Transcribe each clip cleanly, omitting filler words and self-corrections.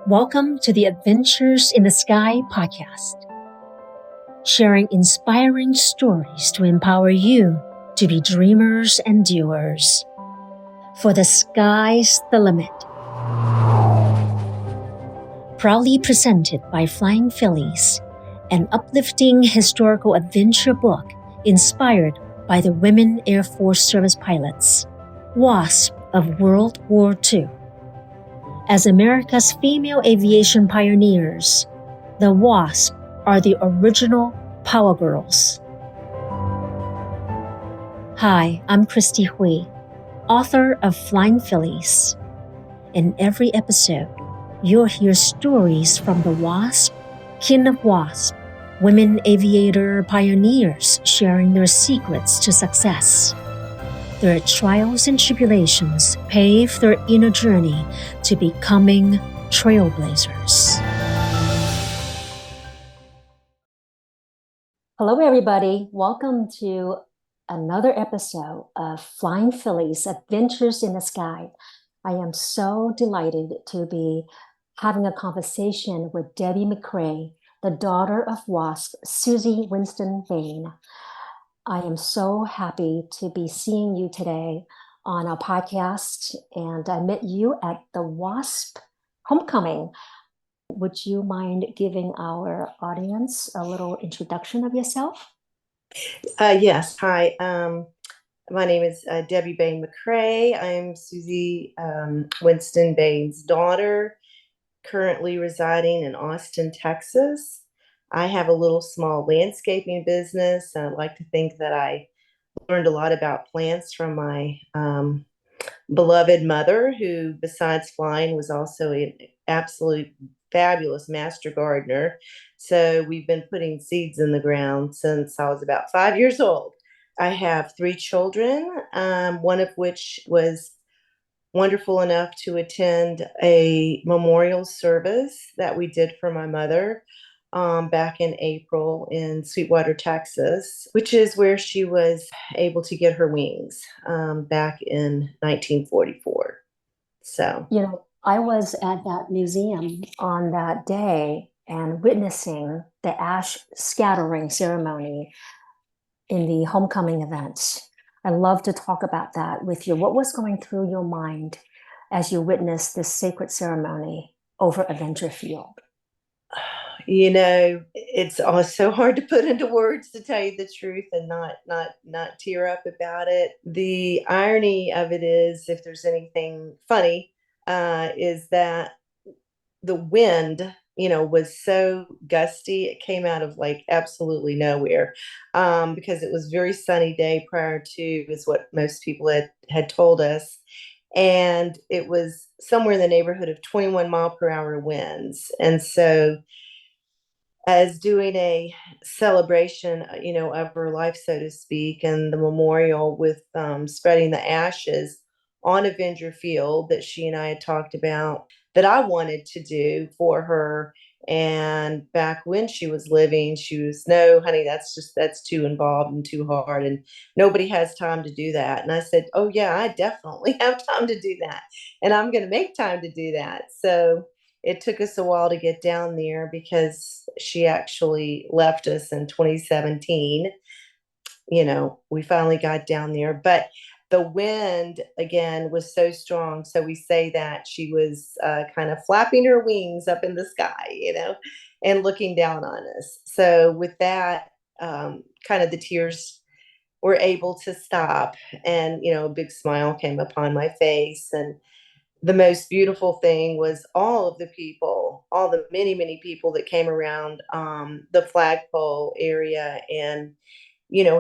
Welcome to the Adventures in the Sky podcast, sharing inspiring stories to empower you to be dreamers and doers. For the sky's the limit. Proudly presented by Flying Fillies, an uplifting historical adventure book inspired by the women Air Force service pilots, WASP of World War II. As America's female aviation pioneers, the WASP are the original Power Girls. Hi, I'm Christy Hui, author of Flying Fillies. In every episode, you'll hear stories from the WASP, kin of WASP, women aviator pioneers sharing their secrets to success. Their trials and tribulations pave their inner journey to becoming trailblazers. Hello, everybody. Welcome to another episode of Flying Fillies, Adventures in the Sky. I am so delighted to be having a conversation with Debbie McCray, the daughter of WASP Susie Winston Bain. I am so happy to be seeing you today on our podcast, and I met you at the WASP homecoming. Would you mind giving our audience a little introduction of yourself? Yes. Hi. My name is Debbie Bain McCray. I'm Susie Winston Bain's daughter, currently residing in Austin, Texas. I have a little small landscaping business. I like to think that I learned a lot about plants from my beloved mother, who, besides flying, was also an absolute fabulous master gardener. So we've been putting seeds in the ground since I was about 5 years old. I have 3 children, one of which was wonderful enough to attend a memorial service that we did for my mother back in April in Sweetwater, Texas, which is where she was able to get her wings back in 1944. So, I was at that museum on that day and witnessing the ash scattering ceremony in the homecoming event. I love to talk about that with you. What was going through your mind as you witnessed this sacred ceremony over Avenger Field? It's always so hard to put into words, to tell you the truth, and not tear up about it. The irony of it is, if there's anything funny, is that the wind, was so gusty. It came out of like absolutely nowhere, because it was a very sunny day prior to, is what most people had told us. And it was somewhere in the neighborhood of 21 mile per hour winds. And so, as doing a celebration, of her life, so to speak, and the memorial with spreading the ashes on Avenger Field that she and I had talked about, that I wanted to do for her. And back when she was living, she was, no, honey, that's too involved and too hard, and nobody has time to do that. And I said, oh yeah, I definitely have time to do that, and I'm going to make time to do that. So it took us a while to get down there, because she actually left us in 2017. We finally got down there, but the wind again was so strong. So we say that she was kind of flapping her wings up in the sky, and looking down on us. So with that, kind of the tears were able to stop, and, a big smile came upon my face. And the most beautiful thing was all of the people, all the many, many people that came around the flagpole area and,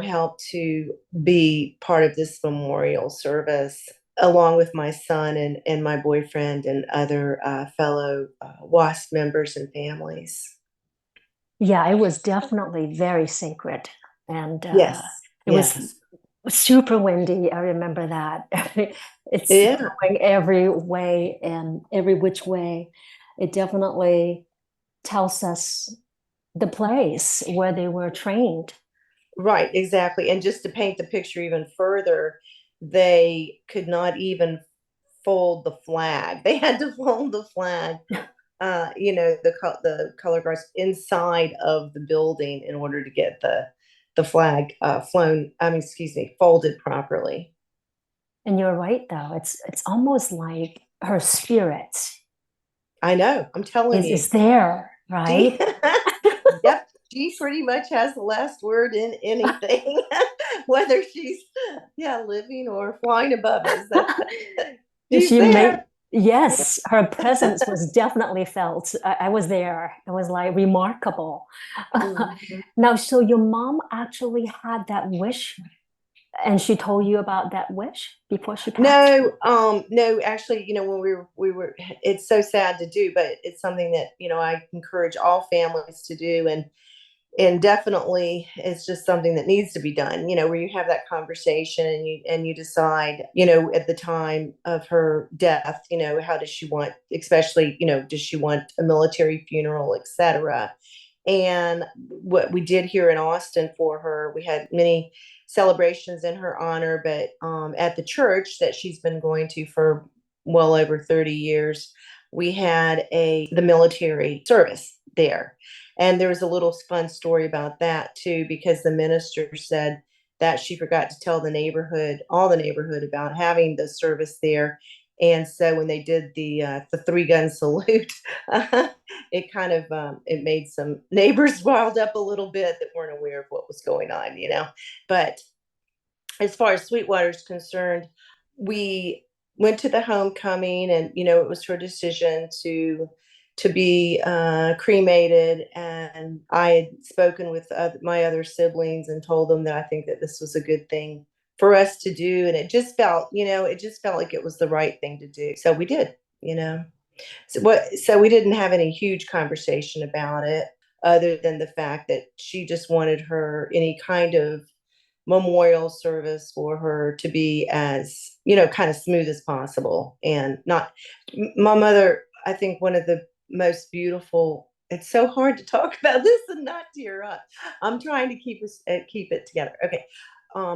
helped to be part of this memorial service, along with my son and my boyfriend and other fellow WASP members and families. Yeah, it was definitely very sacred. And yes. It was super windy. I remember that. It's going every way and every which way. It definitely tells us the place where they were trained. Right, exactly. And just to paint the picture even further, they could not even fold the flag. They had to fold the flag the color guards inside of the building in order to get the flag flown. I mean, excuse me, folded properly. And you're right, though. It's almost like her spirit I know. I'm telling you. is there, She, right? yep, she pretty much has the last word in anything, whether she's living or flying above us. She's She made, there. yes, her presence was definitely felt. I was there. It was like remarkable. Mhm. Now, so your mom actually had that wish, and she told you about that wish before she passed? No, actually, when we were, it's so sad to do, but it's something that, I encourage all families to do. And definitely it's just something that needs to be done, where you have that conversation and you decide, at the time of her death, how does she want, especially, does she want a military funeral, etc. And what we did here in Austin for her, we had many celebrations in her honor, but at the church that she's been going to for well over 30 years, we had the military service there. And there was a little fun story about that too, because the minister said that she forgot to tell all the neighborhood about having the service there. And so when they did the 3-gun salute, it kind of it made some neighbors riled up a little bit that weren't aware of what was going on. But as far as Sweetwater is concerned, we went to the homecoming, and it was her decision to be cremated. And I had spoken with my other siblings and told them that I think that this was a good thing for us to do, and it just felt like it was the right thing to do. So we did. So we didn't have any huge conversation about it, other than the fact that she just wanted any kind of memorial service for her to be as, kind of smooth as possible. And not my mother, I think one of the most beautiful, it's so hard to talk about this and not tear up. I'm trying to keep it together. Okay.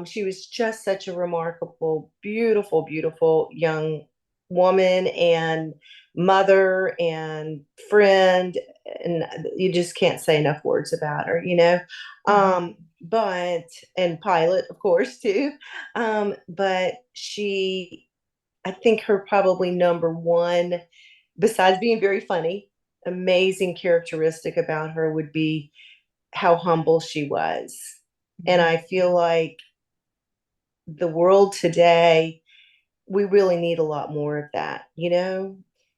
She was just such a remarkable, beautiful, beautiful young woman and mother and friend, and you just can't say enough words about her. But and pilot, of course, too. But I think her probably number one, besides being very funny, amazing characteristic about her would be how humble she was. And I feel like the world today, we really need a lot more of that.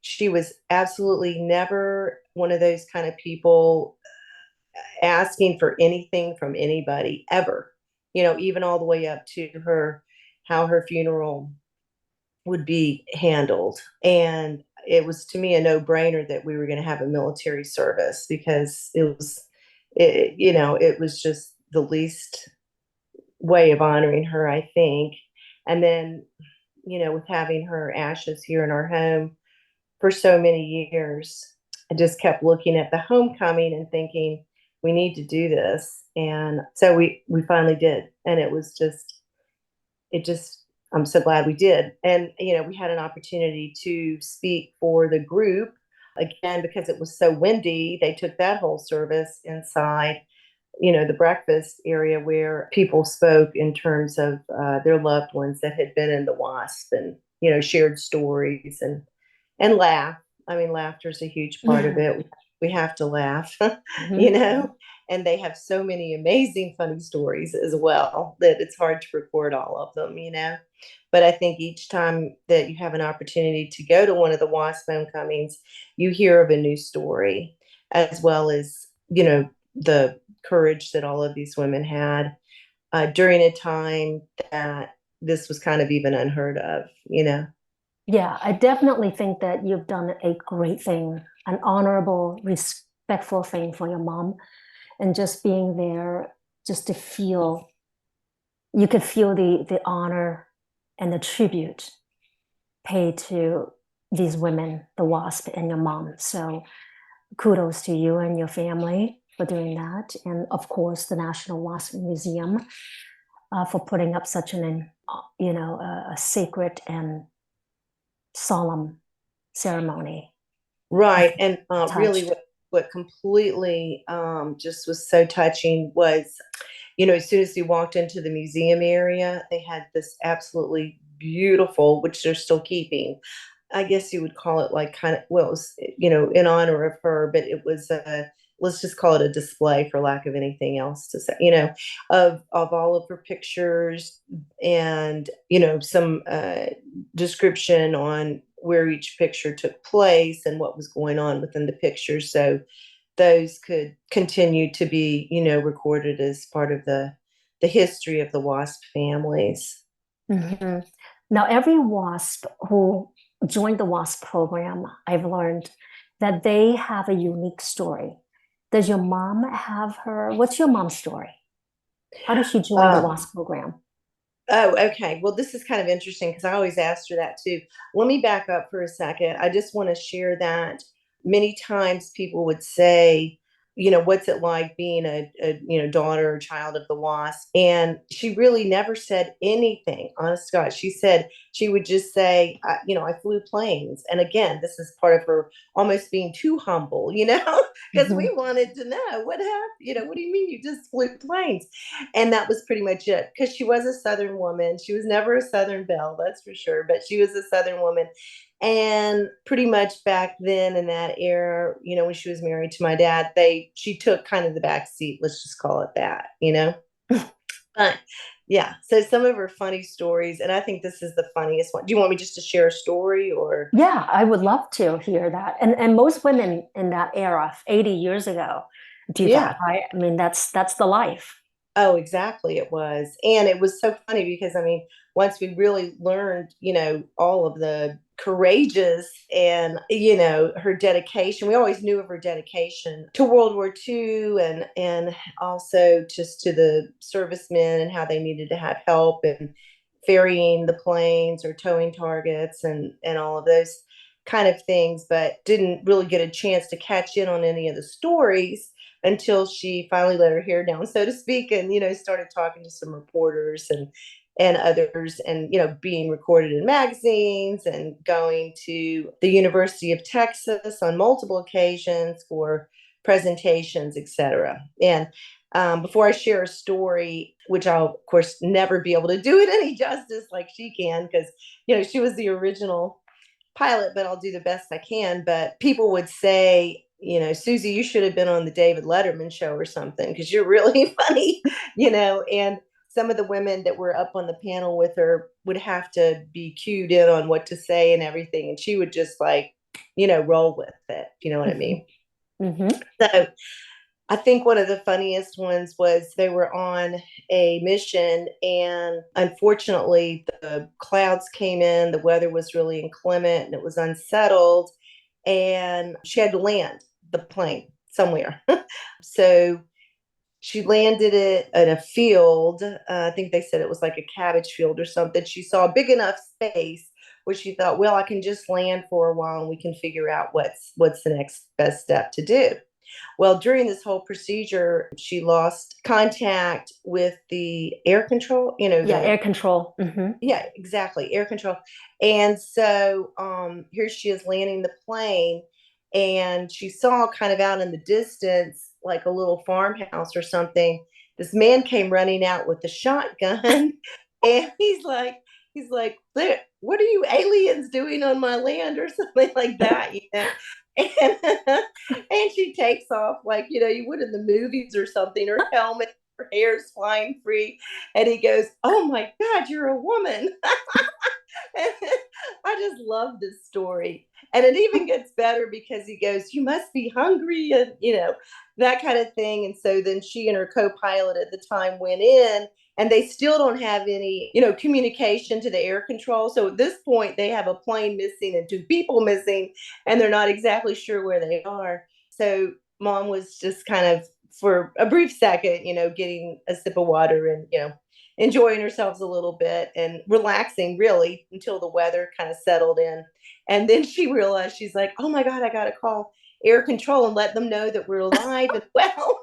She was absolutely never one of those kind of people asking for anything from anybody ever, even all the way up to how her funeral would be handled. And it was, to me, a no-brainer that we were going to have a military service, because it was just the least way of honoring her, I think. And then, with having her ashes here in our home for so many years, I just kept looking at the homecoming and thinking, we need to do this. And so we finally did. And I'm so glad we did. And, we had an opportunity to speak for the group again, because it was so windy. They took that whole service inside, the breakfast area, where people spoke in terms of their loved ones that had been in the WASP, and, shared stories and laugh. I mean, laughter is a huge part of it. We have to laugh, you Mhm. know, and they have so many amazing, funny stories as well that it's hard to record all of them. But I think each time that you have an opportunity to go to one of the WASP homecomings, you hear of a new story, as well as, the courage that all of these women had during a time that this was kind of even unheard of. Yeah, I definitely think that you've done a great thing, an honorable, respectful thing for your mom, and just being there, just to feel, you could feel the honor and the tribute paid to these women, the WASP and your mom. So kudos to you and your family for doing that. And of course, the National WASP Museum for putting up such a sacred and solemn ceremony. Right. And really Touched. what completely just was so touching was, as soon as we walked into the museum area, they had this absolutely beautiful, which they're still keeping. I guess you would call it like kind of, well, it was, in honor of her, but it was let's just call it a display for lack of anything else to say, of all of her pictures and, some description on where each picture took place and what was going on within the picture. So those could continue to be, recorded as part of the history of the WASP families. hmm Now, every WASP who joined the WASP program, I've learned that they have a unique story. Does your mom have what's your mom's story? How did she join the Uh, WASP program? oh, okay. Well, this is kind of interesting because I always asked her that too. Let me back up for a second. I just want to share that many times people would say, what's it like being a daughter or child of the WASP? And she really never said anything. Honest to God, she said she would just say, I flew planes. And again, this is part of her almost being too humble, because we Mhm. wanted to know what happened. What do you mean you just flew planes? And that was pretty much it, because she was a Southern woman. She was never a Southern belle, that's for sure, but she was a Southern woman. And pretty much back then in that era, when she was married to my dad, she took kind of the back seat, let's just call it that. But yeah, so some of her funny stories, and I think this is the funniest one. Do you want me just to share a story or? Yeah, I would love to hear that. And most women in that era, 80 years ago, do that, Yeah. right? I mean, that's the life. Oh, exactly. It was. And it was so funny because, I mean, once we really learned, all of the courageous and, her dedication, we always knew of her dedication to World War II and also just to the servicemen and how they needed to have help and ferrying the planes or towing targets and all of those kind of things, but didn't really get a chance to catch in on any of the stories until she finally let her hair down, so to speak, and started talking to some reporters and others, and being recorded in magazines and going to the University of Texas on multiple occasions for presentations, etc. And before I share a story, which I'll of course never be able to do it any justice like she can, because she was the original pilot, but I'll do the best I can. But people would say, Susie, you should have been on the David Letterman show or something because you're really funny, and some of the women that were up on the panel with her would have to be cued in on what to say and everything. And she would just like, roll with it. You know what I hmm mean? hmm So I think one of the funniest ones was they were on a mission, and unfortunately, the clouds came in, the weather was really inclement, and it was unsettled, and she had to land the plane somewhere. So she landed it in a field. I think they said it was like a cabbage field or something. She saw a big enough space where she thought, well, I can just land for a while and we can figure out what's the next best step to do. Well, during this whole procedure, she lost contact with the air control, Yeah, air control. yeah, exactly, air control. And so here she is landing the plane, and she saw kind of out in the distance, like a little farmhouse or something. This man came running out with a shotgun, and he's like, what are you aliens doing on my land or something like that. And, and she takes off like you would in the movies or something, her helmet, her hair's flying free, and he goes, oh my God, you're a woman. I just love this story. And it even gets better because he goes, you must be hungry, and that kind of thing. And so then she and her co-pilot at the time went in, and they still don't have any, communication to the air control. So at this point, they have a plane missing and two people missing, and they're not exactly sure where they are. So mom was just kind of, for a brief second, getting a sip of water and, enjoying ourselves a little bit and relaxing really until the weather kind of settled in. And then she realized, she's like, oh my God, I got to call air control and let them know that we're alive and well.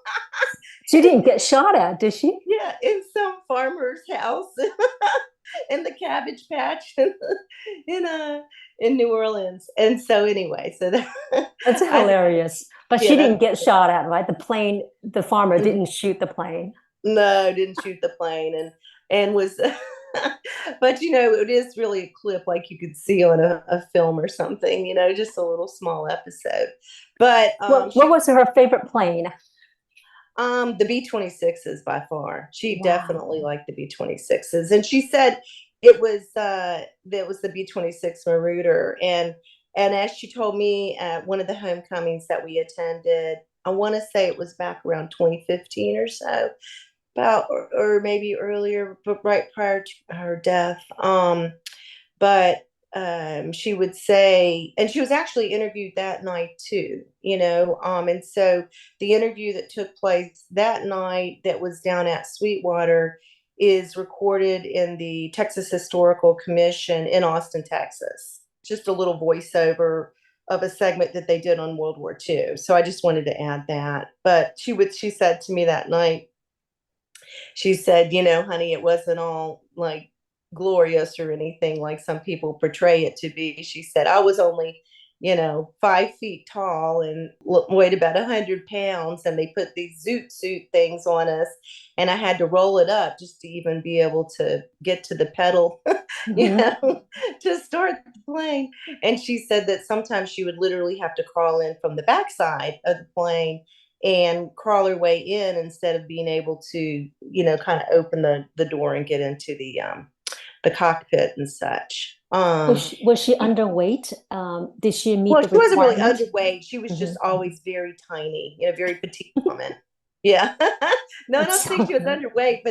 She didn't get shot at, did she? Yeah, in some farmer's house. in the Cabbage Patch in in New Orleans. And so anyway, so that That's I hilarious. But yeah, she that's didn't get shot at, right? The plane, the farmer mhm. didn't shoot the plane. No, didn't shoot the plane and was but it is really a clip like you could see on a film or something, just a little small episode. But What was her favorite plane? the B-26s by far. She definitely Wow. liked the B-26s. And she said that was the B-26 Marauder. And as she told me at one of the homecomings that we attended, I want to say it was back around 2015 or so, about or maybe earlier, but right prior to her death. But she would say, and she was actually interviewed that night too, and so the interview that took place that night that was down at Sweetwater is recorded in the Texas Historical Commission in Austin, Texas. Just a little voiceover of a segment that they did on World War II. So I just wanted to add that. But she said to me that night, she said, honey, it wasn't all like glorious or anything like some people portray it to be. She said, I was only, 5 feet tall and weighed about 100 pounds. And they put these zoot suit things on us. And I had to roll it up just to even be able to get to the pedal, you Mhm. know, to start the plane. And she said that sometimes she would literally have to crawl in from the backside of the plane and crawl her way in instead of being able to, kind of open the door and get into the cockpit and such. Was she underweight? Did she meet Well, the she wasn't really requirement? underweight. She was just Mhm. always very tiny, very petite woman. Yeah. No, I That's don't think so she was good. underweight,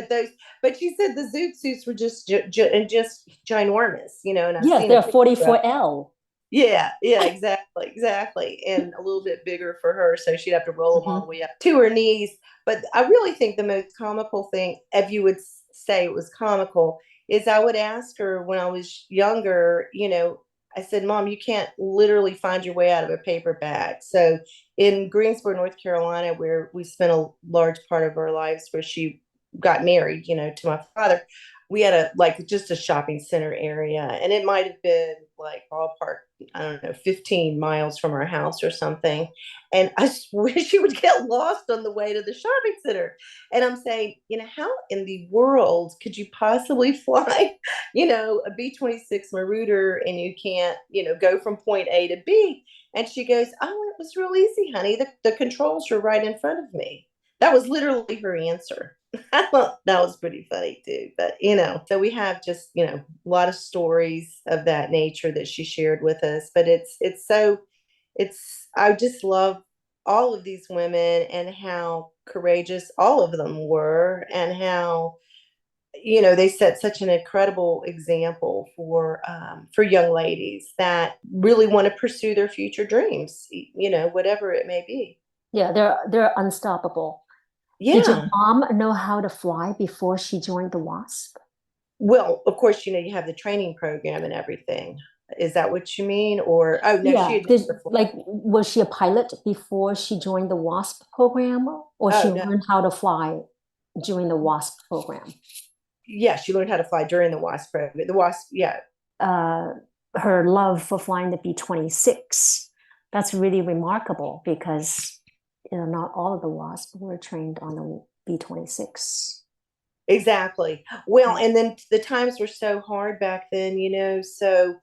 but she said the zoot suits were just ginormous, and I've Yes, seen a they're picture of. 44L. Yeah, yeah, exactly. And a little bit bigger for her, so she'd have to roll them all the Mhm. way up to her knees. But I really think the most comical thing, if you would say it was comical, is I would ask her when I was younger, I said, Mom, you can't literally find your way out of a paper bag. So in Greensboro, North Carolina, where we spent a large part of our lives, where she got married, to my father, we had just a shopping center area, and it might have been like ballpark, I don't know, 15 miles from our house or something. And I swear she would get lost on the way to the shopping center. And I'm saying, how in the world could you possibly fly, a B-26 Marauder and you can't, go from point A to B? And she goes, oh, it was real easy, honey. The controls were right in front of me. That was literally her answer. I thought that was pretty funny too. But so we have just a lot of stories of that nature that she shared with us. But it's I just love all of these women and how courageous all of them were, and how they set such an incredible example for young ladies that really want to pursue their future dreams, whatever it may be. Yeah, they're unstoppable. Did your Yeah. mom know how to fly before she joined the WASP? Well, of course, you have the training program and everything. Is that what you mean? Or, oh, no, she Yeah, had never flown. was she a pilot before she joined the WASP program, or she Oh, no. learned how to fly during the WASP program? Yeah, she learned how to fly during the WASP program. The WASP, yeah. Uh, Her love for flying the B-26. That's really remarkable because not all of the WASP were trained on the B-26. Exactly. Well, and then the times were so hard back then, so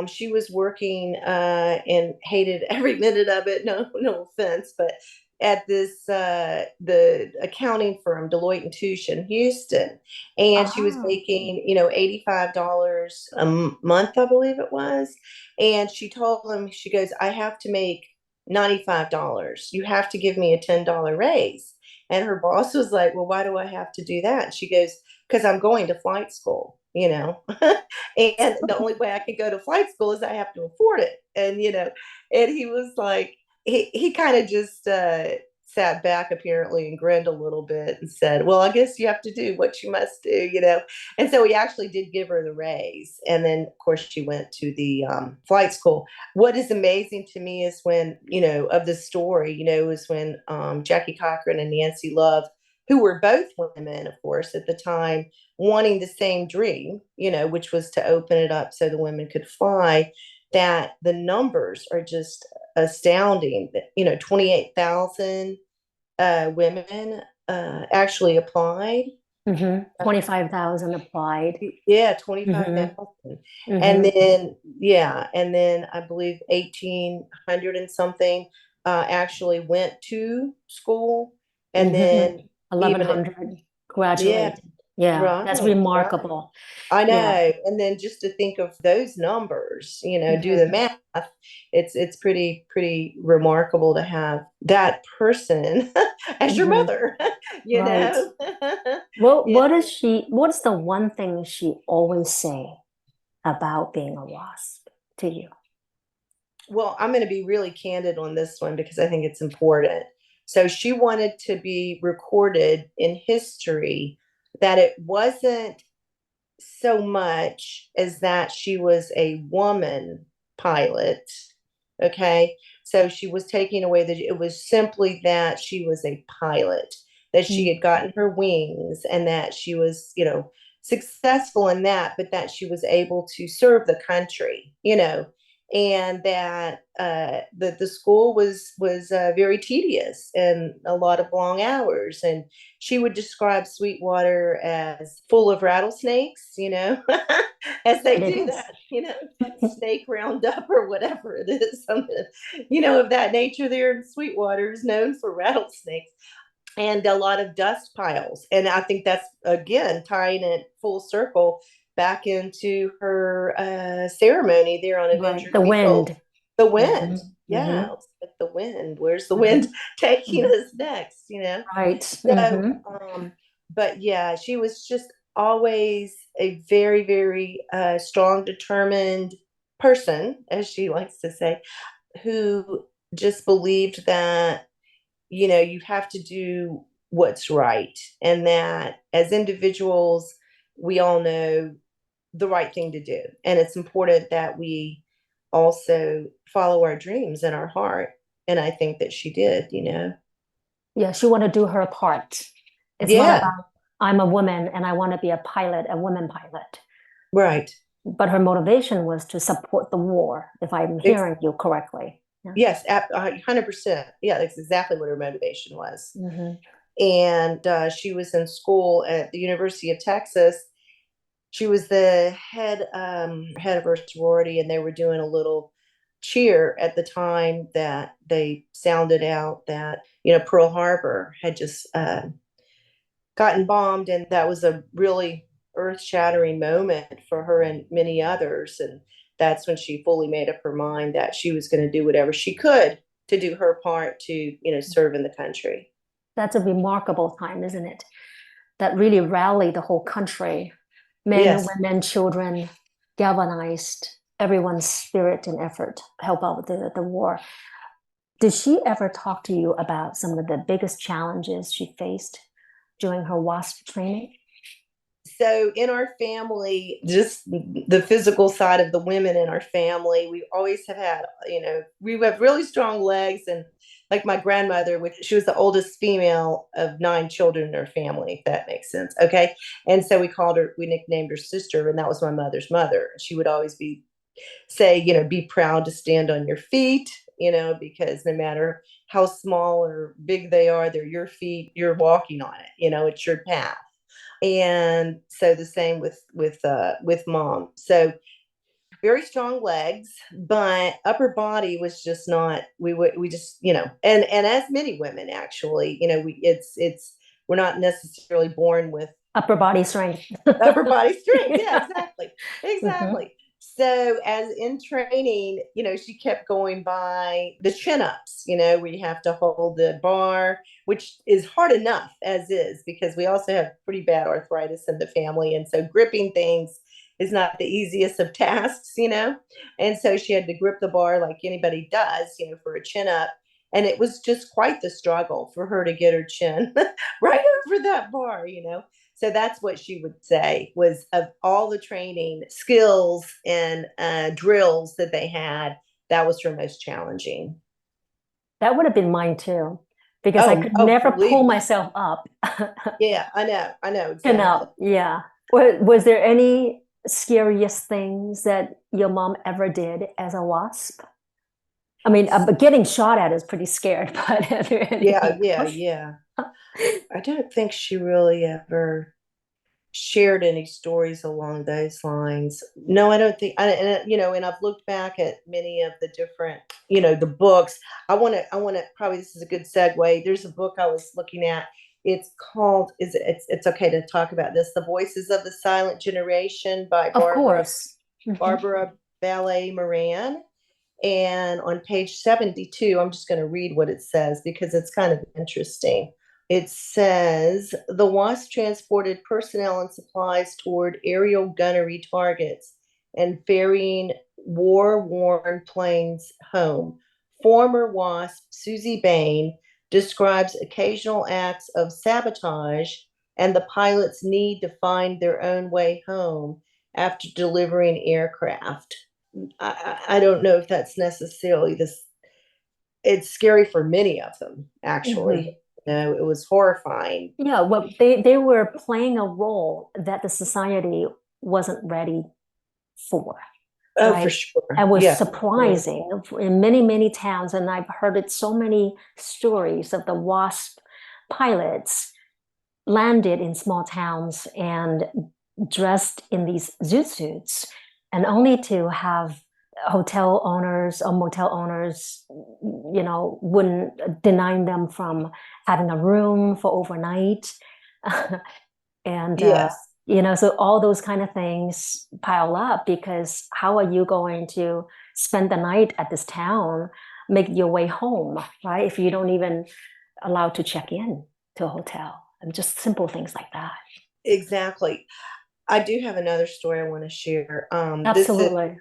she was working and hated every minute of it. No, no offense, but at this the accounting firm Deloitte and Touche in Houston, and she was Ah, making $85 a month, I believe it was. And she told him, she goes, I have to make $95. You have to give me a $10 raise. And her boss was like, well, why do I have to do that? And she goes, because I'm going to flight school, and the only way I can go to flight school is I have to afford it. And he was like, he kind of just sat back apparently and grinned a little bit and said, well, I guess you have to do what you must do. And so he actually did give her the raise. And then, of course, she went to the flight school. What is amazing to me is when, of the story, is when Jackie Cochran and Nancy Love who were both women, of course, at the time, wanting the same dream, which was to open it up so the women could fly, that the numbers are just astounding. 28,000 women actually applied. 25,000 applied. Yeah, Mm-hmm. 25,000. And Mm-hmm. then I believe 1,800 and something actually went to school. And Mm-hmm. then even at, 1,100 yeah, graduated. Yeah, that's right, right. remarkable. I Yeah. know. And then just to think of those numbers, do the Mm-hmm. math, it's pretty remarkable to have that person as your Mm-hmm. mother, you Right. know? Yeah. What's the one thing she always say about being a WASP to you? Well, I'm going to be really candid on this one because I think it's important. So she wanted to be recorded in history that it wasn't so much as that she was a woman pilot. Okay. So she was taking away that it was simply that she was a pilot, that she had gotten her wings and that she was, successful in that, but that she was able to serve the country, and that the school was very tedious and a lot of long hours. And she would describe Sweetwater as full of rattlesnakes, as they It do is. that, snake roundup or whatever it is, something, of that nature there in Sweetwater is known for rattlesnakes and a lot of dust piles. And I think that's, again, tying it full circle back into her ceremony there on Right. Adventure The Field. wind. The Mm-hmm. wind. Yeah, Mm-hmm. it's like the wind. Where's the Mm-hmm. wind taking Mm-hmm. us next? Right. So, Mm-hmm. but yeah, she was just always a very, very strong, determined person, as she likes to say, who just believed that, you have to do what's right. And that as individuals, we all know the right thing to do. And it's important that we also follow our dreams and our heart. And I think that she did. Yeah, she want to do her part. It's not Yeah, about I'm a woman and I want to be a pilot, a woman pilot. right. But her motivation was to support the war, if I'm It's, hearing you correctly. Yeah. yes, 100%. Yeah, that's exactly what her motivation was. Mm-hmm. And she was in school at the University of Texas. She was the head of her sorority, and they were doing a little cheer at the time that they sounded out that Pearl Harbor had just gotten bombed, and that was a really earth-shattering moment for her and many others. And that's when she fully made up her mind that she was going to do whatever she could to do her part to serve in the country. That's a remarkable time, isn't it? That really rallied the whole country. Men, Yes. women, children, galvanized everyone's spirit and effort to help out with the war. Did she ever talk to you about some of the biggest challenges she faced during her WASP training? So in our family, just the physical side of the women in our family, we always have had, we have really strong legs. And like my grandmother, which she was the oldest female of 9 children in her family, if that makes sense. Okay. And so we nicknamed her sister, and that was my mother's mother. She would always say, be proud to stand on your feet, because no matter how small or big they are, they're your feet, you're walking on it, it's your path. And so the same with mom. So very strong legs, but upper body was just not. We just and as many women actually, it's we're not necessarily born with Upper body strength. upper body strength. Yeah, exactly. Mm-hmm. Exactly. So as in training, she kept going by the chin ups, where you have to hold the bar, which is hard enough as is, because we also have pretty bad arthritis in the family. And so gripping things is not the easiest of tasks. And so she had to grip the bar like anybody does, for a chin up. And it was just quite the struggle for her to get her chin right over that bar. So that's what she would say was, of all the training skills and drills that they had, that was her most challenging. That would have been mine too. because I Oh, could oh, never pull believe me. myself up. Yeah, I know Pin exactly. up, yeah. Was there any scariest things that your mom ever did as a wasp? I mean, getting shot at is pretty scared, but are there Yeah, any? yeah. I don't think she really ever shared any stories along those lines. No, I don't think. And I've looked back at many of the different, the books. I want to. Probably this is a good segue. There's a book I was looking at. It's called. It's okay to talk about this? The Voices of the Silent Generation by Of course. Mhm. Barbara Ballet Moran. And on page 72, I'm just going to read what it says because it's kind of interesting. It says the WASP transported personnel and supplies toward aerial gunnery targets and ferrying war worn planes home. Former WASP Susie Bain describes occasional acts of sabotage and the pilot's need to find their own way home after delivering aircraft. I don't know if that's necessarily this. It's scary for many of them, Mhm. actually. It was horrifying. Yeah, well, they were playing a role that the society wasn't ready for, Oh, for right? sure. And was Yeah, for sure. surprising in many, many towns. And I've heard it so many stories of the WASP pilots landed in small towns and dressed in these zoot suits, and only to have hotel owners or motel owners, wouldn't deny them from having a room for overnight. And Yes, so all those kind of things pile up, because how are you going to spend the night at this town, make your way home, right? If you don't even allow to check in to a hotel, and just simple things like that. exactly. I do have another story I want to share. This is Absolutely.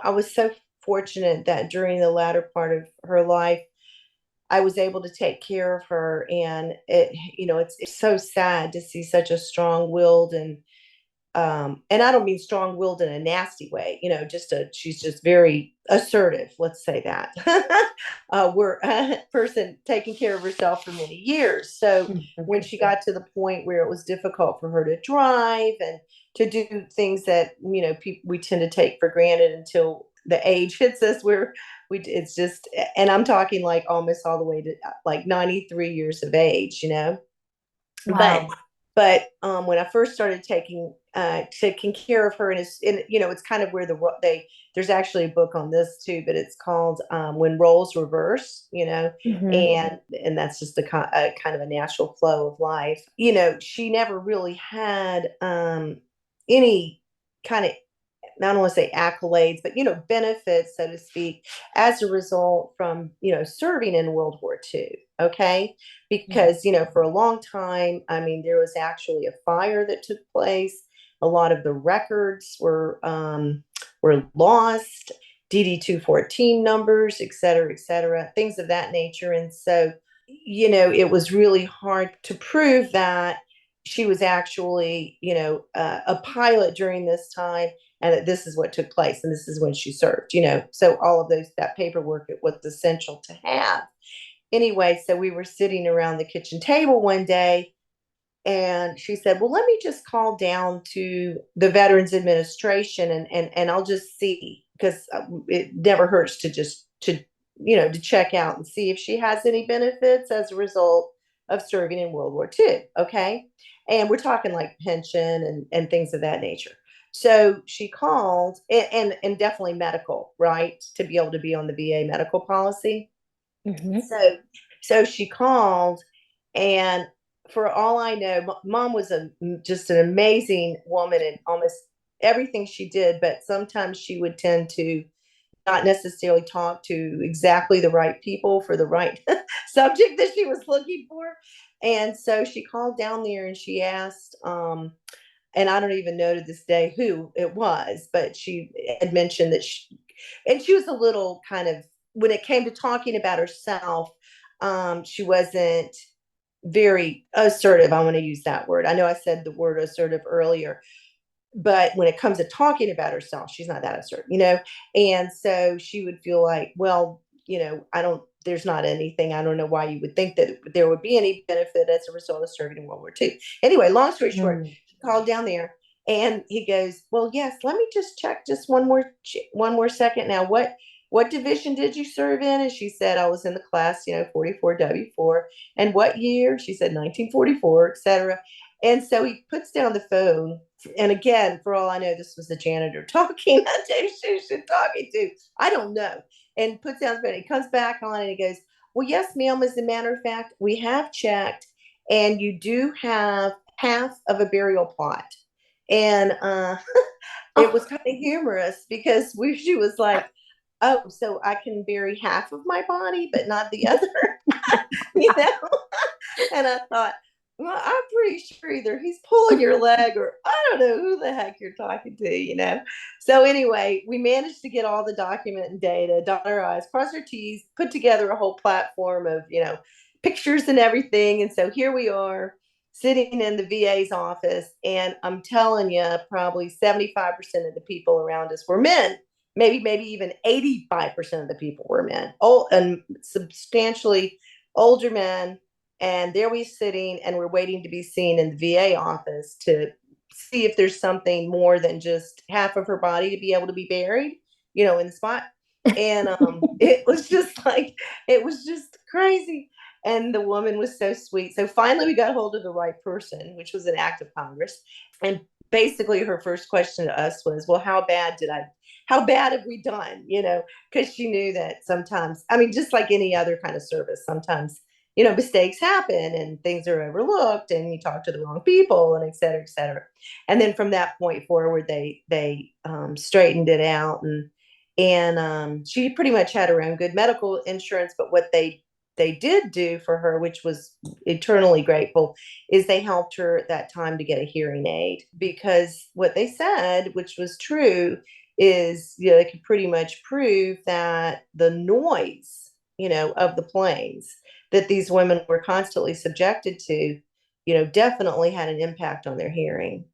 I was so fortunate that during the latter part of her life, I was able to take care of her, and it's so sad to see such a strong-willed and I don't mean strong-willed in a nasty way, she's just very assertive, let's say that. We're a person taking care of herself for many years. So Mhm. when she got to the point where it was difficult for her to drive and to do things that, we tend to take for granted until the age hits us where it's just, and I'm talking like almost all the way to like 93 years of age, but Wow. when I first started taking care of her, and it's kind of where there's actually a book on this too, but it's called When Roles Reverse, Mhm. and that's just a kind of a natural flow of life. She never really had any kind of, I don't want to say accolades, but benefits, so to speak, as a result from serving in World War II. Okay, Mhm. because for a long time, I mean, there was actually a fire that took place. A lot of the records were lost, DD-214 numbers, et cetera, things of that nature, and so it was really hard to prove that she was actually a pilot during this time, and that this is what took place and this is when she served, so all of that paperwork, it was essential to have. Anyway, so we were sitting around the kitchen table one day, and she said, well, let me just call down to the Veterans Administration, and I'll just see, because it never hurts to just to check out and see if she has any benefits as a result of serving in World War II. Okay, and we're talking like pension and things of that nature. So she called, and definitely medical, right, to be able to be on the VA medical policy. Mhm. So she called, and for all I know, mom was just an amazing woman in almost everything she did, but sometimes she would tend to not necessarily talk to exactly the right people for the right subject that she was looking for. And so she called down there and she asked, and I don't even know to this day who it was, but she had mentioned that she was a little kind of, when it came to talking about herself, she wasn't very assertive. I want to use that word. I know I said the word assertive earlier, but when it comes to talking about herself, she's not that assertive. And so she would feel like, well, I don't there's not anything. I don't know why you would think that there would be any benefit as a result of serving in World War II. Anyway, long story short, he called down there and he goes, well, yes, let me just check just one more second. Now, what division did you serve in? And she said, I was in the class, 44 W4. And what year? She said 1944, etc. And so he puts down the phone. And again, for all I know, this was the janitor talking. I don't know who she's talking to. I don't know. And puts down the phone. He comes back on and he goes, well, yes, ma'am, as a matter of fact, we have checked. And you do have half of a burial plot. And it was kind of humorous because she was like, oh, so I can bury half of my body, but not the other, you know? And I thought, well, I'm pretty sure either he's pulling your leg or I don't know who the heck you're talking to. So anyway, we managed to get all the document and data, dot our I's, cross our T's, put together a whole platform of, pictures and everything. And so here we are sitting in the VA's office. And I'm telling you, probably 75% of the people around us were men. Maybe even 85% of the people were men, and substantially older men. And there we sitting and we're waiting to be seen in the VA office to see if there's something more than just half of her body to be able to be buried, in the spot. And it was just crazy. And the woman was so sweet. So finally we got hold of the right person, which was an act of Congress. And basically her first question to us was, well, how bad have we done? Because she knew that sometimes, just like any other kind of service, sometimes, mistakes happen and things are overlooked and you talk to the wrong people and et cetera, et cetera. And then from that point forward, they straightened it out. And she pretty much had her own good medical insurance. But what they did do for her, which was eternally grateful, is they helped her at that time to get a hearing aid, because what they said, which was true, is they could pretty much prove that the noise, of the planes that these women were constantly subjected to, definitely had an impact on their hearing.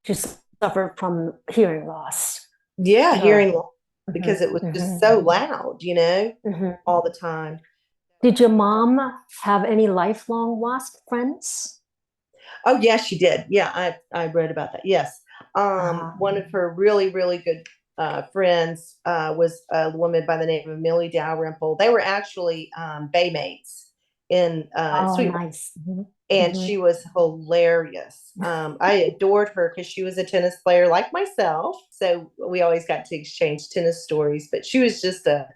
Just suffered from hearing loss. Yeah, hearing loss, because it was just so loud, all the time. Did your mom have any lifelong WASP friends? Oh, yes, she did. Yeah, I read about that. Yes. One of her really, really good friends was a woman by the name of Millie Dalrymple. They were actually baymates in Sweetwater. Nice. And she was hilarious. I adored her because she was a tennis player like myself. So we always got to exchange tennis stories, but she was just a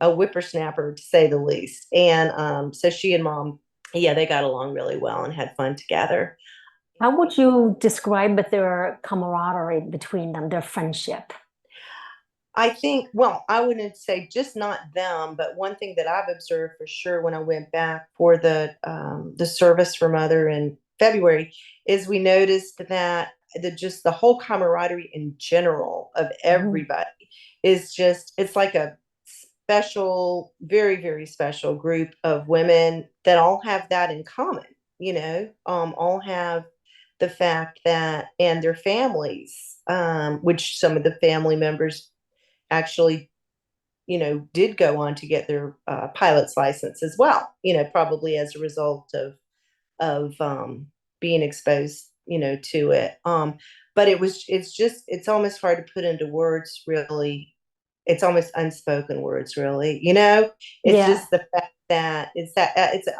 whippersnapper, to say the least. And so she and Mom, they got along really well and had fun together. How would you describe their camaraderie between them, their friendship? I think, well, I wouldn't say just not them, but one thing that I've observed for sure when I went back for the service for Mother in February is we noticed that the whole camaraderie in general of everybody is it's like a special, very, very special group of women that all have that in common, all have the fact that, and their families, which some of the family members actually, did go on to get their pilot's license as well, probably as a result of being exposed, to it. But it's almost hard to put into words, really. It's almost unspoken words, really. It's just the fact that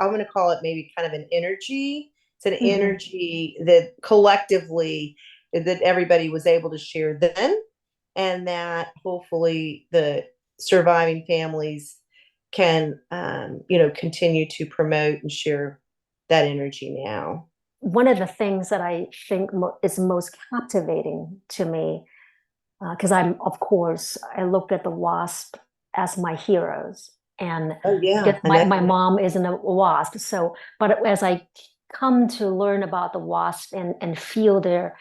I'm going to call it maybe kind of an energy. It's an energy that collectively that everybody was able to share then, and that hopefully the surviving families can, continue to promote and share that energy now. One of the things that I think is most captivating to me, because I look at the WASP as my heroes, and my mom isn't a WASP. So, but as I come to learn about the WASP and feel their,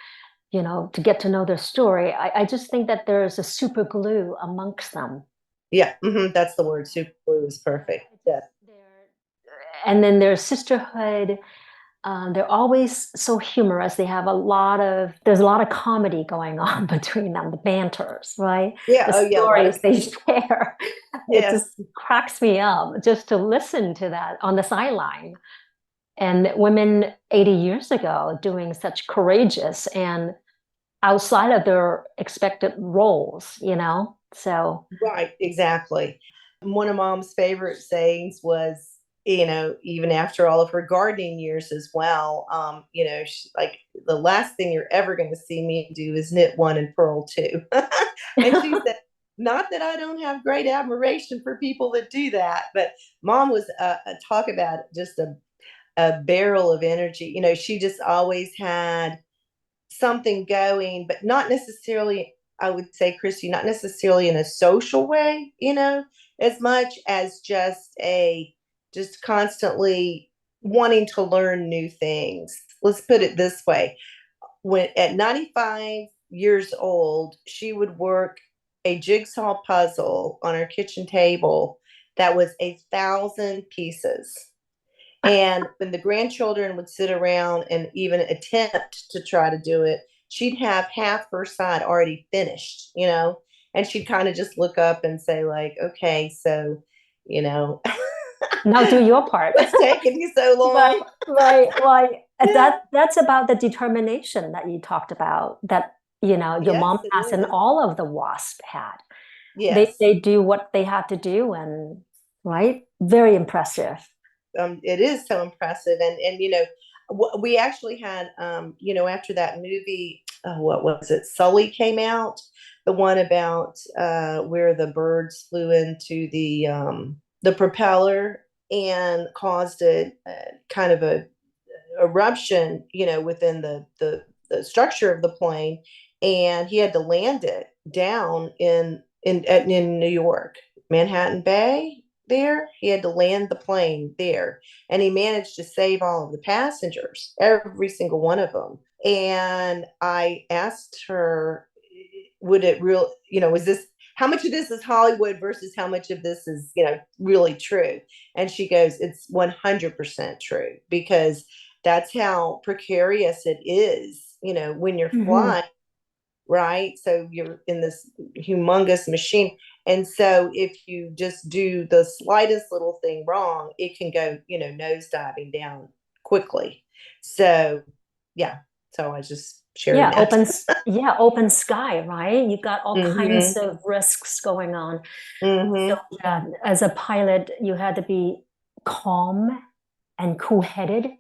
to get to know their story, I just think that there's a super glue amongst them. Yeah, that's the word. Super glue is perfect. Yeah. And then their sisterhood. They're always so humorous. There's a lot of comedy going on between them, the banters, right? Yeah. The stories they share. It Yes. just cracks me up just to listen to that on the sideline. And women 80 years ago doing such courageous and outside of their expected roles, you know? So, Right, exactly. One of mom's favorite sayings was, even after all of her gardening years as well, like the last thing you're ever going to see me do is knit one and purl two. And she said, not that I don't have great admiration for people that do that, but mom was talk about just a barrel of energy. She just always had something going, but not necessarily, I would say, Christy, not necessarily in a social way, as much as just constantly wanting to learn new things. Let's put it this way. When at 95 years old, she would work a jigsaw puzzle on her kitchen table that was 1,000 pieces. And when the grandchildren would sit around and even attempt to try to do it, she'd have half her side already finished, and she'd kind of just look up and say, like, okay, so, you know, now do your part. what's taking you so long? Right. Yeah. That's about the determination that you talked about that, your Yes, mom it has and is. all of the WASP had. They Yes. they do what they have to do and right? Very impressive. It is so impressive. And we actually had, after that movie, what was it? Sully came out, the one about where the birds flew into the propeller and caused a kind of a eruption, within the structure of the plane, and he had to land it down in New York, Manhattan Bay. There, he had to land the plane there, and he managed to save all of the passengers, every single one of them. And I asked her, would it real, is this, how much of this is Hollywood versus how much of this is, really true? And she goes, it's 100% true, because that's how precarious it is, when you're Mhm. flying, right? So you're in this humongous machine. And so if you just do the slightest little thing wrong, it can go, nosediving down quickly. So, yeah. So I was just sharing Yeah, that. open sky, right? You got all kinds Mm-hmm. of risks going on. So Mm-hmm. yeah, as a pilot, you had to be calm and cool-headed and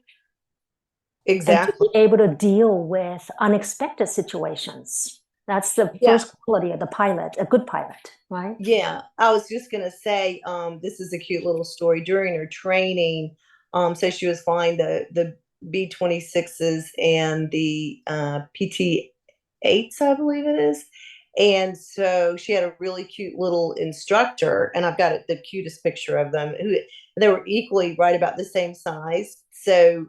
to Exactly. be able to deal with unexpected situations. That's the Yeah. first quality of the pilot, a good pilot, right? Yeah, I was just gonna say, this is a cute little story. During her training, so she was flying the B-26s and the PT-8s, I believe it is. And so she had a really cute little instructor, and I've got the cutest picture of them. Who they were equally right about the same size. So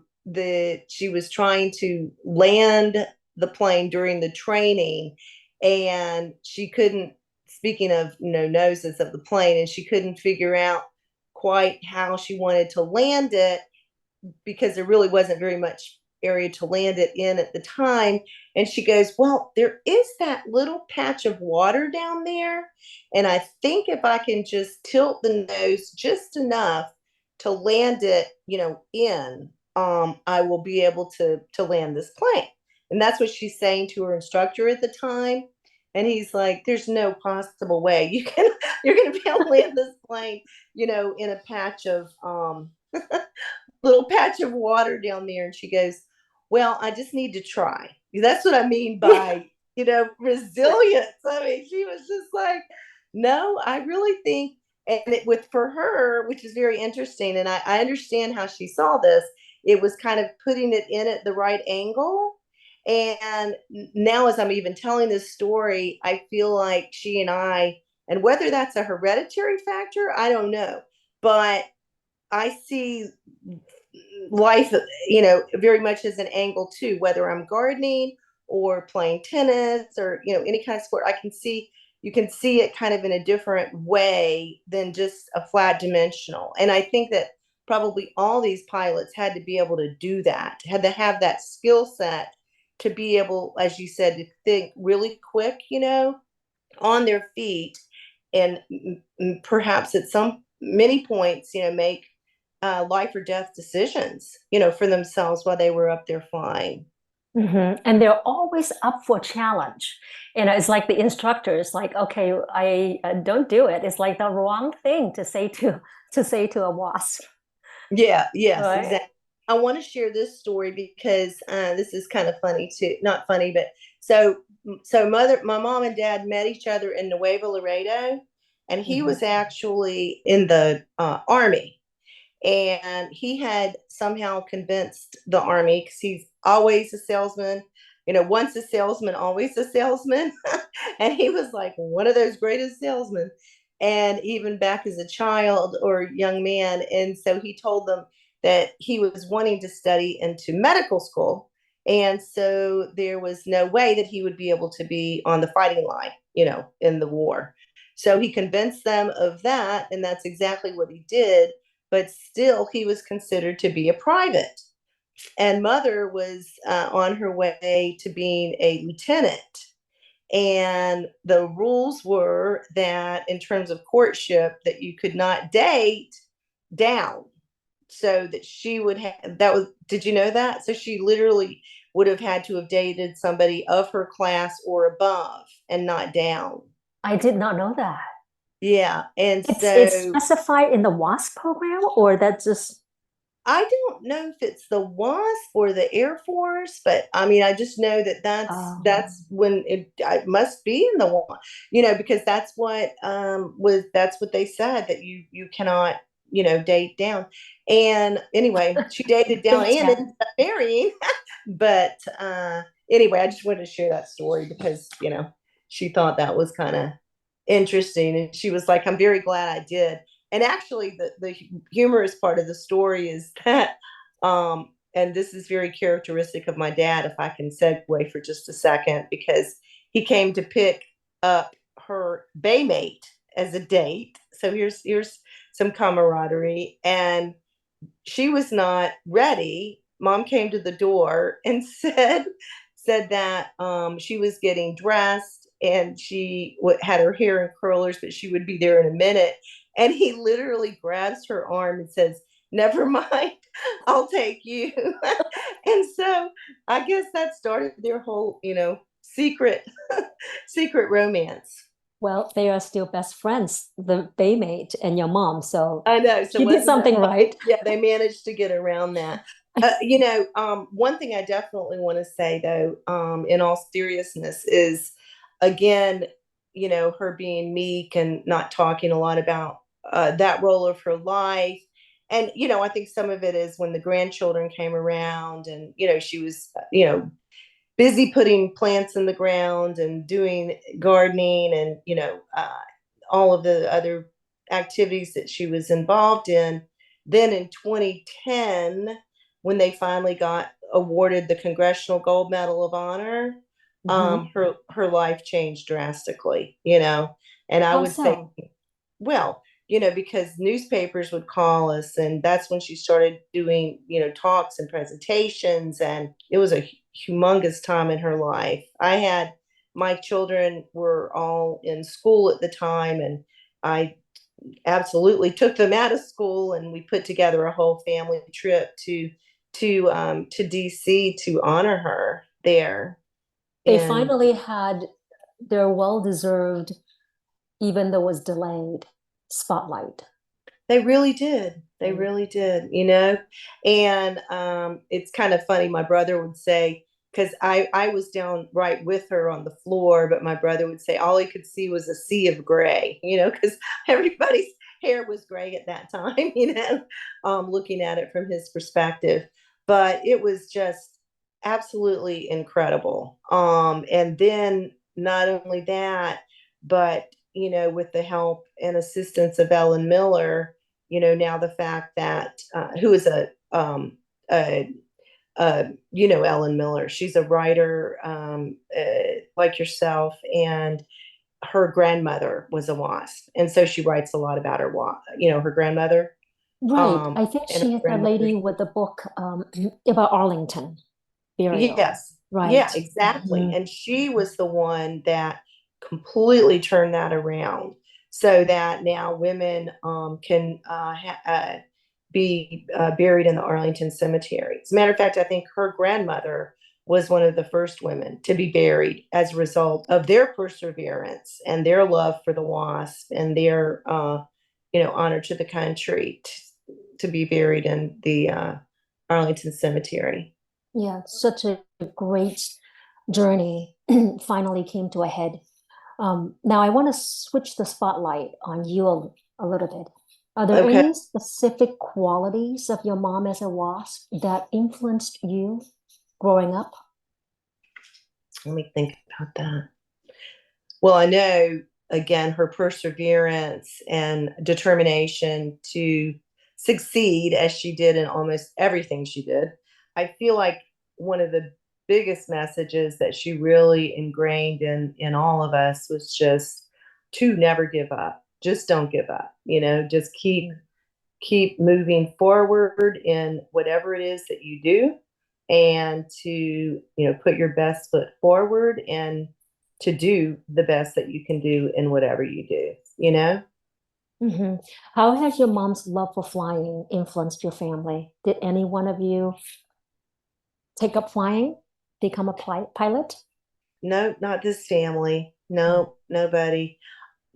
she was trying to land the plane during the training, and she couldn't, speaking of noses of the plane, and she couldn't figure out quite how she wanted to land it, because there really wasn't very much area to land it in at the time. And she goes, well, there is that little patch of water down there, and I think if I can just tilt the nose just enough to land it, in, I will be able to land this plane. And that's what she's saying to her instructor at the time. And he's like, there's no possible way you're gonna be able to land this plane, in a patch of little patch of water down there. And she goes, well, I just need to try. That's what I mean by, resilience. I mean, she was just like, no, I really think, and for her, which is very interesting, and I understand how she saw this, it was kind of putting it in at the right angle. And now, as I'm even telling this story, I feel like she and I, and whether that's a hereditary factor, I don't know, but I see life, very much as an angle too, whether I'm gardening or playing tennis or, any kind of sport. You can see it kind of in a different way than just a flat dimensional. And I think that probably all these pilots had to be able to do that, had to have that skill set to be able, as you said, to think really quick, on their feet, perhaps at many points, make life or death decisions, for themselves while they were up there flying. And they're always up for challenge. It's like the instructor is like, okay, I don't do it. It's like the wrong thing to say to a wasp, Yeah, yes, right? exactly. I want to share this story because this is kind of funny too. Not funny, but so my mom and dad met each other in Nuevo Laredo, and he Mhm. was actually in the army, and he had somehow convinced the army, because he's always a salesman, once a salesman, always a salesman. And he was like one of those greatest salesmen, and even back as a child or young man. And so he told them that he was wanting to study into medical school, and so there was no way that he would be able to be on the fighting line, in the war. So he convinced them of that, and that's exactly what he did. But still, he was considered to be a private. And mother was on her way to being a lieutenant. And the rules were that, in terms of courtship, that you could not date down. So that she would have, that was, did you know that? So she literally would have had to have dated somebody of her class or above, and not down. I did not know that. Yeah. And It's so specified in the WASP program, or that's just I don't know if it's the WASP or the Air Force, but I mean, I just know that that's when it must be in the WASP, because that's what that's what they said, that you cannot, date down. And anyway, she dated down date and down. ended up marrying. But anyway, I just wanted to share that story because she thought that was kind of interesting, and she was like, "I'm very glad I did." And actually, the humorous part of the story is that, and this is very characteristic of my dad, if I can segue for just a second, because he came to pick up her baymate as a date. So here's some camaraderie, and she was not ready. Mom came to the door and said that she was getting dressed, and she had her hair in curlers, but she would be there in a minute. And he literally grabs her arm and says, "Never mind, I'll take you." And so I guess that started their whole, secret secret romance. Well, they are still best friends, the Baymate and your mom. So I know. So she did wasn't that something funny? right. Yeah, they managed to get around that. One thing I definitely want to say, though, in all seriousness, is again, her being meek and not talking a lot about that role of her life. And, I think some of it is when the grandchildren came around, and, she was, busy putting plants in the ground and doing gardening, and all of the other activities that she was involved in. Then in 2010, when they finally got awarded the Congressional Gold Medal of Honor, Mhm. her life changed drastically, and I How would say, so? well, because newspapers would call us, and that's when she started doing, talks and presentations, and it was a humongous time in her life. My children were all in school at the time, and I absolutely took them out of school, and we put together a whole family trip to DC to honor her there. They And finally had their well-deserved, even though it was delayed, spotlight. they really did. They Mm. really did, And it's kind of funny. My brother would say, because I was down right with her on the floor, but my brother would say all he could see was a sea of gray, because everybody's hair was gray at that time, looking at it from his perspective. But it was just absolutely incredible. And then not only that, but with the help and assistance of Ellen Miller, now the fact that who is Ellen Miller, she's a writer, like yourself, and her grandmother was a WASP, and so she writes a lot about her grandmother, Right. I think and her she is the grandmother. lady with the book about Arlington burial. Yes, yeah, Right. exactly. Mhm. And she was the one that completely turned that around. so that now women can be buried in the Arlington Cemetery. As a matter of fact, I think her grandmother was one of the first women to be buried as a result of their perseverance and their love for the WASP and their, honor to the country to be buried in the Arlington Cemetery. Yeah, such a great journey finally came to a head. Now I want to switch the spotlight on you a little bit. Are there Okay, any specific qualities of your mom as a WASP that influenced you growing up? let me think about that. Well, I know again her perseverance and determination to succeed as she did in almost everything she did. I feel like one of the biggest messages that she really ingrained in all of us was just to never give up. Just don't give up. Just keep moving forward in whatever it is that you do, and to put your best foot forward and to do the best that you can do in whatever you do. Hmm. How has your mom's love for flying influenced your family? Did any one of you take up flying, become a pilot? No, not this family. No, nobody.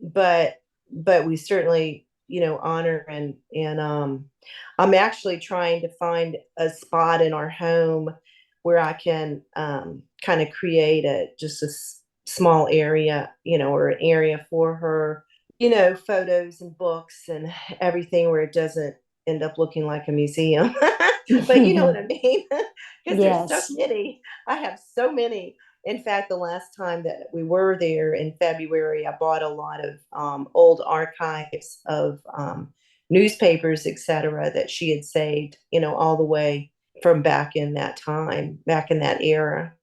But we certainly honor and I'm actually trying to find a spot in our home where I can kind of create just a small area, or an area for her, photos and books and everything, where it doesn't end up looking like a museum. But you know what I mean? Because there's so Yes. many. I have so many. In fact, the last time that we were there in February, I bought a lot of old archives of newspapers, etc., that she had saved, all the way from back in that time, back in that era.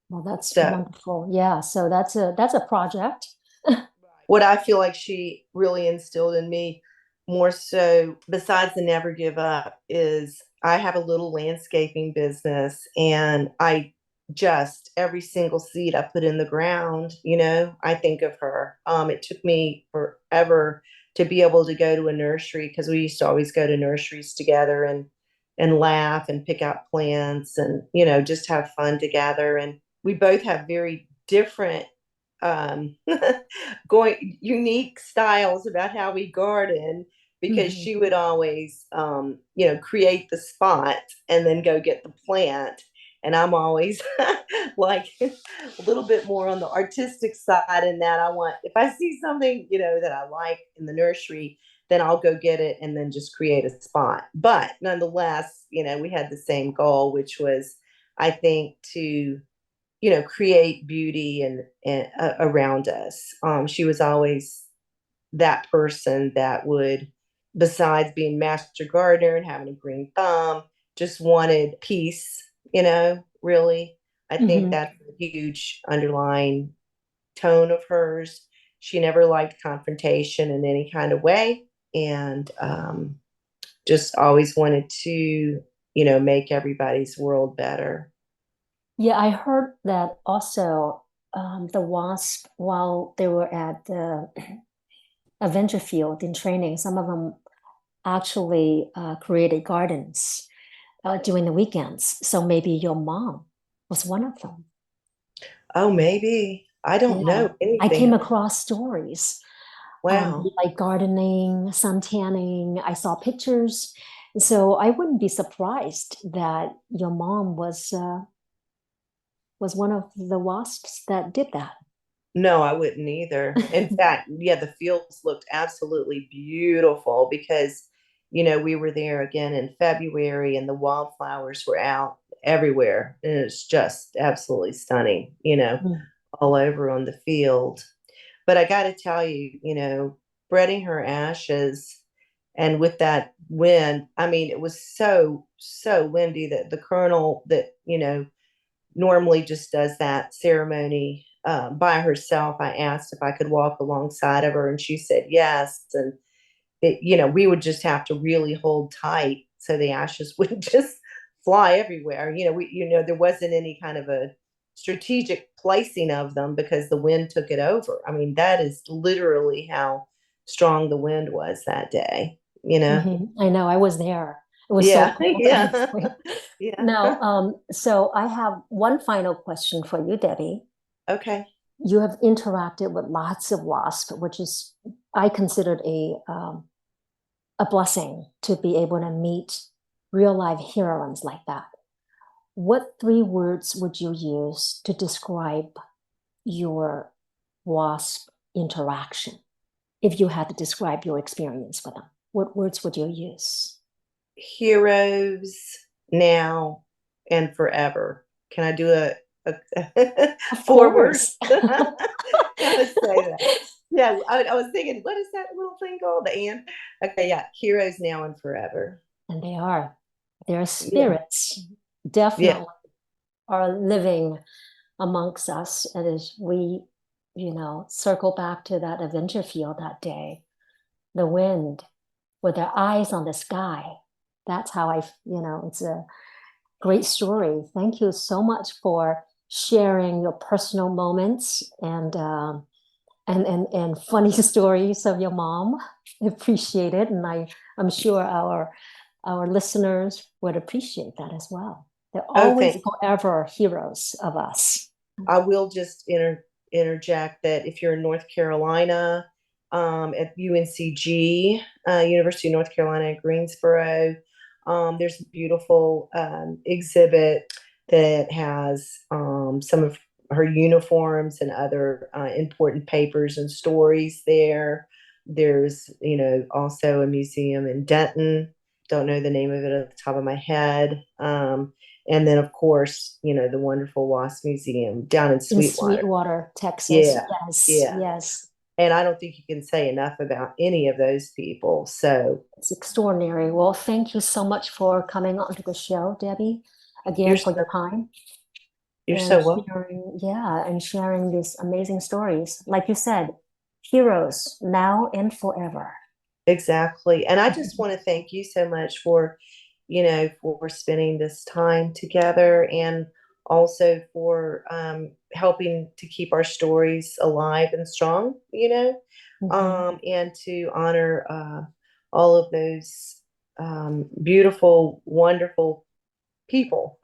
Well, that's So, wonderful. Yeah, so that's a project. what I feel like she really instilled in me, more so besides the never give up, is I have a little landscaping business, and I just every single seed I put in the ground, I think of her. It took me forever to be able to go to a nursery, because we used to always go to nurseries together and laugh and pick out plants and just have fun together. And we both have very different um, going unique styles about how we garden, because Mhm. she would always create the spot and then go get the plant, and I'm always like a little bit more on the artistic side, in that I want, if I see something that I like in the nursery, then I'll go get it and then just create a spot. But nonetheless, we had the same goal, which was, I think, to create beauty and around us. She was always that person that would, besides being master gardener and having a green thumb, just wanted peace. Really, I think Mhm. that's a huge underlying tone of hers. She never liked confrontation in any kind of way, and just always wanted to, make everybody's world better. Yeah, I heard that also the WASP, while they were at the adventure field in training, some of them actually created gardens during the weekends. So maybe your mom was one of them. Oh, maybe. I don't Yeah, know I anything came about. across stories Wow. like gardening, sun tanning. I saw pictures. So I wouldn't be surprised that your mom was one of the wasps that did that. No, I wouldn't either. In fact, yeah, the fields looked absolutely beautiful, because, we were there again in February and the wildflowers were out everywhere. And it's just absolutely stunning, Mm. all over on the field. But I got to tell you, spreading her ashes, and with that wind, I mean, it was so, so windy that the colonel that, normally just does that ceremony by herself, I asked if I could walk alongside of her, and she said yes. And we would just have to really hold tight so the ashes wouldn't just fly everywhere. There wasn't any kind of a strategic placing of them, because the wind took it over. I mean, that is literally how strong the wind was that day, you know? I know, I was there. It was so Yeah, cold, yeah, honestly. yeah. Now, so I have one final question for you, Debbie. Okay. You have interacted with lots of WASP, which is, I considered a blessing to be able to meet real life heroines like that. What 3 words would you use to describe your WASP interaction if you had to describe your experience with them? What words would you use? Heroes now and forever. Can I do a Of 4 words? course. Gotta say that. Yeah, I was thinking, what is that little thing called? The and. Okay, yeah, heroes now and forever. And they are. Their Yeah, spirits yeah, definitely are living amongst us. And as we, circle back to that adventure field that day, the wind with their eyes on the sky. That's how it's a great story. Thank you so much for sharing your personal moments and funny stories of your mom. I appreciate it, and I'm sure our listeners would appreciate that as well. They're Oh, always thank. forever heroes of us. I will just interject that if you're in North Carolina, at UNCG, University of North Carolina at Greensboro, there's a beautiful exhibit that has some of her uniforms and other important papers and stories there. There's, also a museum in Denton. Don't know the name of it at the top of my head. And then, of course, the wonderful WASP Museum down in In Sweetwater. Sweetwater, Texas. Yeah, Yes, yeah. yes. And I don't think you can say enough about any of those people. So It's extraordinary. Well, thank you so much for coming on to the show, Debbie, you're again for so, your time you're and so welcome. sharing these amazing stories. Like you said, heroes now and forever. Exactly. And I just want to thank you so much for, for spending this time together, and also for helping to keep our stories alive and strong, and to honor all of those beautiful, wonderful people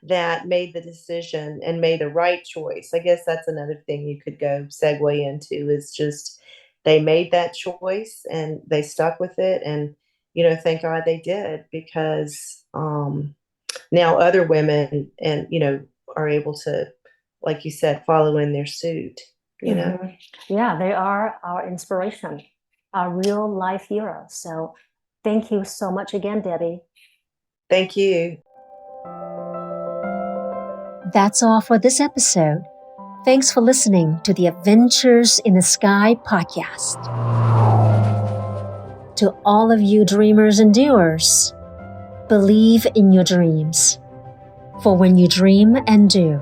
that made the decision and made the right choice. I guess that's another thing you could go segue into, is just they made that choice and they stuck with it. And, thank God they did, because now other women and, are able to, like you said, follow in their suit. Yeah, they are our inspiration, our real life heroes. So thank you so much again, Debbie. Thank you. That's all for this episode. Thanks for listening to the Adventures in the Sky podcast. To all of you dreamers and doers, believe in your dreams. For when you dream and do,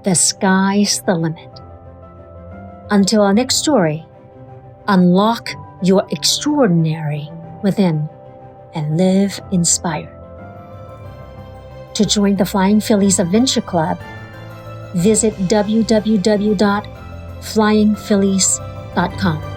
the sky's the limit. Until our next story, unlock your extraordinary within and live inspired. To join the Flying Fillies Adventure Club, visit www.flyingphillies.com.